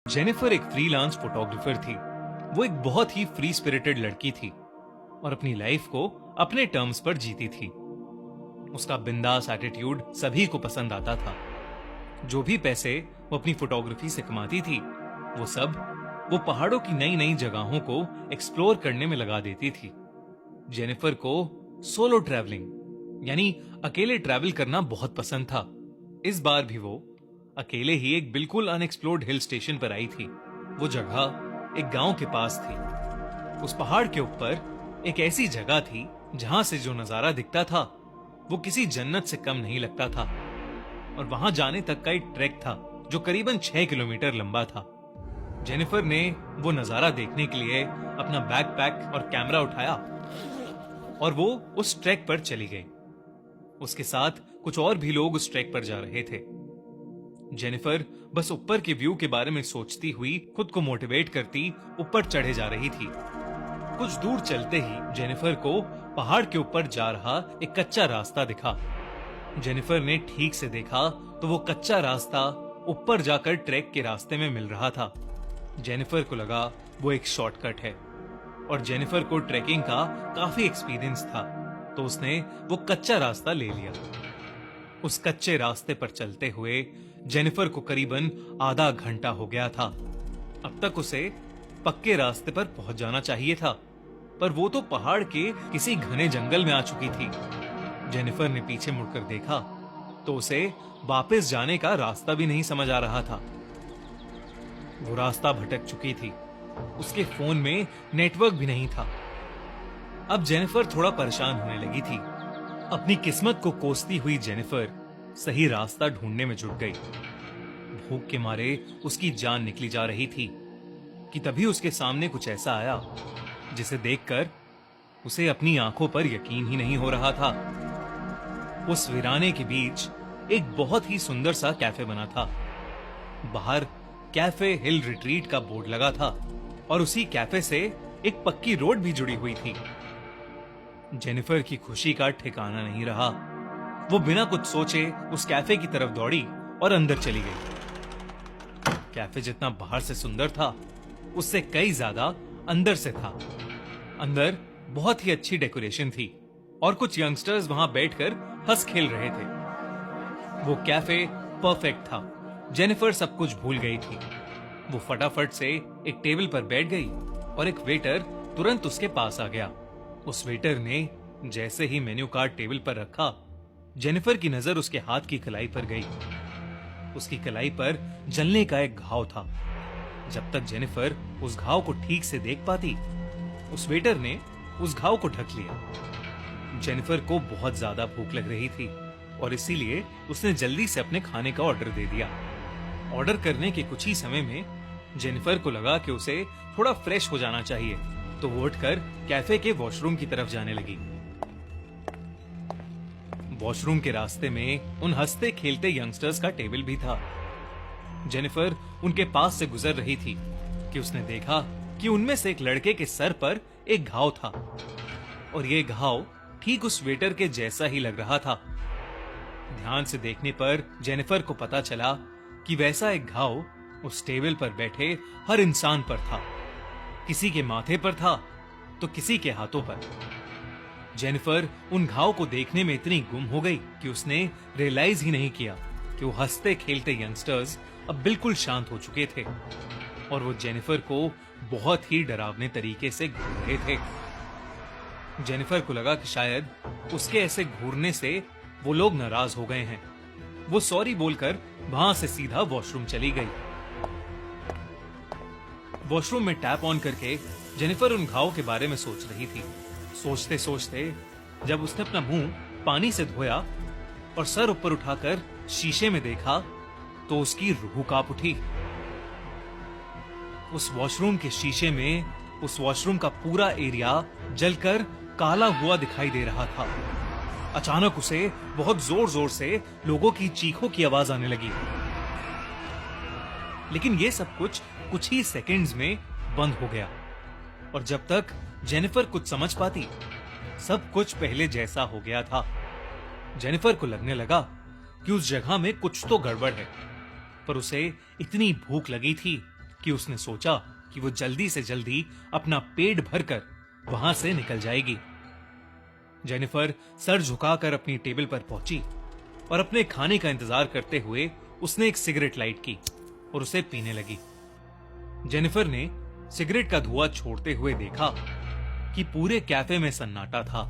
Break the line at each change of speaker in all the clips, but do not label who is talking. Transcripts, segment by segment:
Jennifer एक freelance photographer थी। वो एक बहुत ही फ्री स्पिरिटेड लड़की थी और अपनी लाइफ को अपने टर्म्स पर जीती थी। उसका बिंदास एटीट्यूड सभी को पसंद आता था। जो भी पैसे वो अपनी फोटोग्राफी से कमाती थी, वो सब वो पहाड़ों की नई नई जगहों को एक्सप्लोर करने में लगा देती थी। जेनिफर को सोलो ट्रैवलिंग यानी अकेले ट्रैवल करना बहुत पसंद था। इस बार भी वो अकेले ही एक बिल्कुल अनएक्सप्लोर्ड हिल स्टेशन पर आई थी। वो जगह एक गांव के पास थी। उस पहाड़ के ऊपर एक ऐसी जगह थी जहां से जो नजारा दिखता था वो किसी जन्नत से कम नहीं लगता था। और वहां जाने तक का एक ट्रैक था जो करीबन 6 किलोमीटर लंबा था। जेनिफर ने वो नजारा देखने के लिए अपना बैकपैक और कैमरा उठाया और वो उस ट्रैक पर चली गई। उसके साथ कुछ और भी लोग उस ट्रैक पर जा रहे थे। जेनिफर बस ऊपर के व्यू के बारे में सोचती हुई खुद को मोटिवेट करती ऊपर चढ़े जा रही थी। कुछ दूर चलते ही जेनिफर को पहाड़ के ऊपर जा रहा एक कच्चा रास्ता दिखा। जेनिफर ने ठीक से देखा तो वो कच्चा रास्ता ऊपर जाकर ट्रैक के रास्ते में मिल रहा था। जेनिफर को लगा वो एक शॉर्टकट है और जेनिफर को ट्रैकिंग का काफी एक्सपीरियंस था, तो उसने वो कच्चा रास्ता ले लिया। उस कच्चे रास्ते पर चलते हुए जेनिफर को करीबन आधा घंटा हो गया था। अब तक उसे पक्के रास्ते पर पहुंच जाना चाहिए था, पर वो तो पहाड़ के किसी घने जंगल में आ चुकी थी। जेनिफर ने पीछे मुड़कर देखा तो उसे वापस जाने का रास्ता भी नहीं समझ आ रहा था। वो रास्ता भटक चुकी थी। उसके फोन में नेटवर्क भी नहीं था। अब जेनिफर थोड़ा परेशान होने लगी थी। अपनी किस्मत को कोसती हुई जेनिफर सही रास्ता ढूंढने में जुट गई। भूख के मारे उसकी जान निकली जा रही थी कि तभी उसके सामने कुछ ऐसा आया जिसे देखकर उसे अपनी आंखों पर यकीन ही नहीं हो रहा था। उस वीराने के बीच एक बहुत ही सुंदर सा कैफे बना था। बाहर कैफे हिल रिट्रीट का बोर्ड लगा था और उसी कैफे से एक पक्की रोड भी जुड़ी हुई थी। जेनिफर की खुशी का ठिकाना नहीं रहा। वो बिना कुछ सोचे उस कैफे की तरफ दौड़ी और अंदर चली गई। कैफे जितना बाहर से सुंदर था, उससे कई ज्यादा अंदर से था। अंदर बहुत ही अच्छी डेकोरेशन थी और कुछ यंगस्टर्स वहां बैठकर हंस खेल रहे थे। वो कैफे परफेक्ट था। जेनिफर सब कुछ भूल गई थी। वो फटाफट से एक टेबल पर बैठ गई और एक वेटर तुरंत उसके पास आ गया। उस वेटर ने जैसे ही मेन्यू कार्ड टेबल पर रखा, जेनिफर की नजर उसके हाथ की कलाई पर गई। उसकी कलाई पर जलने का एक घाव था। जब तक जेनिफर उस घाव को ठीक से देख पाती, उस वेटर ने उस घाव को ढक लिया। जेनिफर को बहुत ज्यादा भूख लग रही थी और इसीलिए उसने जल्दी से अपने खाने का ऑर्डर दे दिया। ऑर्डर करने के कुछ ही समय में जेनिफर को लगा कि उसे थोड़ा फ्रेश हो जाना चाहिए, तो वो उठकर कैफे के वॉशरूम की तरफ जाने लगी। वॉशरूम के रास्ते में उन हंसते खेलते यंगस्टर्स का टेबल भी था। जेनिफर उनके पास से गुजर रही थी कि उसने देखा कि उनमें से एक लड़के के सर पर एक घाव था और ये घाव ठीक उस वेटर के जैसा ही लग रहा था। ध्यान से देखने पर जेनिफर को पता चला कि वैसा एक घाव उस टेबल पर बैठे हर इंसान पर था। किसी के माथे पर था तो किसी के हाथों पर। जेनिफर उन घाव को देखने में इतनी गुम हो गई कि उसने रियलाइज ही नहीं किया कि वो हंसते खेलते यंगस्टर्स अब बिल्कुल शांत हो चुके थे और वो जेनिफर को बहुत ही डरावने तरीके से घूर रहे थे। जेनिफर को लगा कि शायद उसके ऐसे घूरने से वो लोग नाराज हो गए हैं। वो सॉरी बोलकर वहां से सीधा वॉशरूम चली गई। वॉशरूम में टैप ऑन करके जेनिफर उन घाव के बारे में सोच रही थी। सोचते सोचते जब उसने अपना मुंह पानी से धोया और सर ऊपर उठाकर शीशे में देखा तो उसकी रूह कांप उठी। उस वॉशरूम के शीशे में उस वॉशरूम का पूरा एरिया जलकर काला हुआ दिखाई दे रहा था। अचानक उसे बहुत जोर जोर से लोगों की चीखों की आवाज आने लगी, लेकिन ये सब कुछ ही सेकंड्स में बंद हो गया और जब तक जेनिफर कुछ समझ पाती, सब कुछ पहले जैसा हो गया था। जेनिफर को लगने लगा कि उस जगह में कुछ तो गड़बड़ है, पर उसे इतनी भूख लगी थी कि उसने सोचा कि वो जल्दी से जल्दी अपना पेट भरकर वहां से निकल जाएगी। जेनिफर सर झुकाकर अपनी टेबल पर पहुंची और अपने खाने का इंतजार करते हुए उसने एक सिगरेट लाइट की और उसे पीने लगी। जेनिफर ने सिगरेट का धुआं छोड़ते हुए देखा कि पूरे कैफे में सन्नाटा था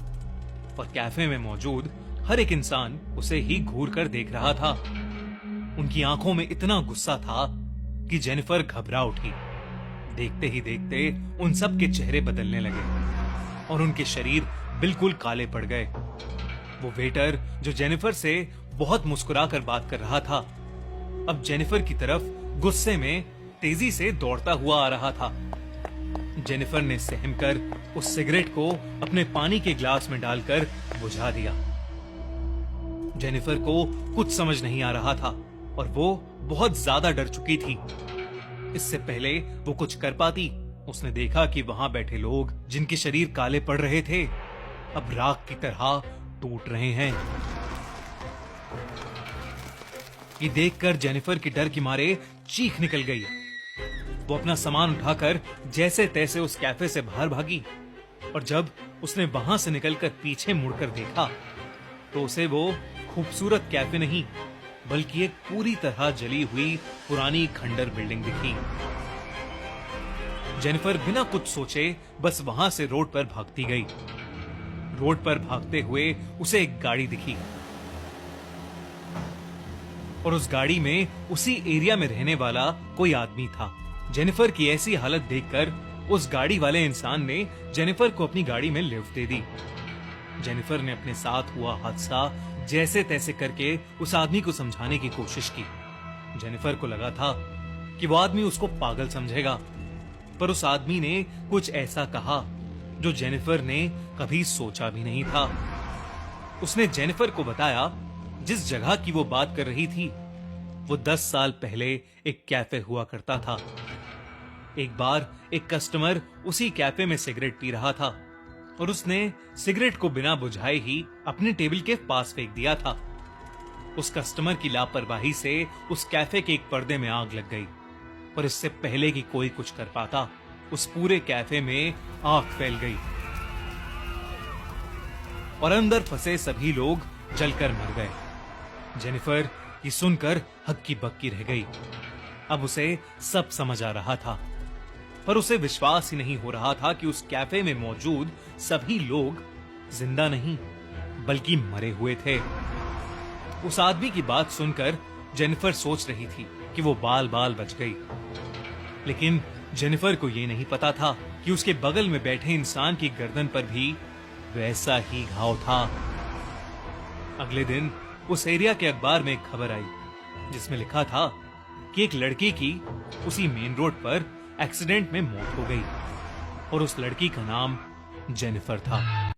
और कैफे में मौजूद हर एक इंसान उसे ही घूर कर देख रहा था। उनकी आंखों में इतना गुस्सा था कि जेनिफर घबरा उठी। देखते ही देखते उन सब के चेहरे बदलने लगे और उनके शरीर बिल्कुल काले पड़ गए। वो वेटर जो जेनिफर से बहुत मुस्कुराकर बात कर रहा था, अब जेनिफर की तरफ गुस्से में तेजी से दौड़ता हुआ आ रहा था। जेनिफर ने सहमकर उस सिगरेट को अपने पानी के ग्लास में डालकर बुझा दिया। जेनिफर को कुछ समझ नहीं आ रहा था और वो बहुत ज्यादा डर चुकी थी। इससे पहले वो कुछ कर पाती, उसने देखा कि वहां बैठे लोग जिनके शरीर काले पड़ रहे थे अब राख की तरह टूट रहे हैं। ये देखकर जेनिफर की डर के मारे चीख निकल गई। वो अपना सामान उठाकर जैसे तैसे उस कैफे से बाहर भागी और जब उसने वहां से निकलकर पीछे मुड़कर देखा तो उसे वो खूबसूरत कैफे नहीं बल्कि एक पूरी तरह जली हुई पुरानी खंडर बिल्डिंग दिखी। जेनिफर बिना कुछ सोचे बस वहां से रोड पर भागती गई। रोड पर भागते हुए उसे एक गाड़ी दिखी और उस गाड़ी में उसी एरिया में रहने वाला कोई आदमी था। जेनिफर की ऐसी हालत देखकर उस गाड़ी वाले इंसान ने जेनिफर को अपनी गाड़ी में लिफ्ट दे दी। जेनिफर ने अपने साथ हुआ हादसा जैसे तैसे करके उस आदमी को समझाने की कोशिश की। जेनिफर को लगा था कि वो आदमी उसको पागल समझेगा, पर उस आदमी ने कुछ ऐसा कहा जो जेनिफर ने कभी सोचा भी नहीं था। उसने जेनिफर को बताया जिस जगह की वो बात कर रही थी वो 10 साल पहले एक कैफे हुआ करता था। एक बार एक कस्टमर उसी कैफे में सिगरेट पी रहा था और उसने सिगरेट को बिना बुझाए ही अपने टेबल के पास फेंक दिया था। उस कस्टमर की लापरवाही से उस कैफे के एक पर्दे में आग लग गई, पर इससे पहले कि कोई कुछ कर पाता उस पूरे कैफे में आग फैल गई और अंदर फंसे सभी लोग जलकर मर गए। जेनिफर ये सुनकर हक्की बक्की रह गई। अब उसे सब समझ आ रहा था, पर उसे विश्वास ही नहीं हो रहा था कि उस कैफे में मौजूद सभी लोग जिंदा नहीं बल्कि मरे हुए थे। उस आदमी की बात सुनकर जेनिफर सोच रही थी कि वो बाल बाल बच गई, लेकिन जेनिफर को यह नहीं पता था कि उसके बगल में बैठे इंसान की गर्दन पर भी वैसा ही घाव था। अगले दिन उस एरिया के अखबार में एक खबर आई जिसमें लिखा था कि एक लड़की की उसी मेन रोड पर एक्सीडेंट में मौत हो गई और उस लड़की का नाम जेनिफर था।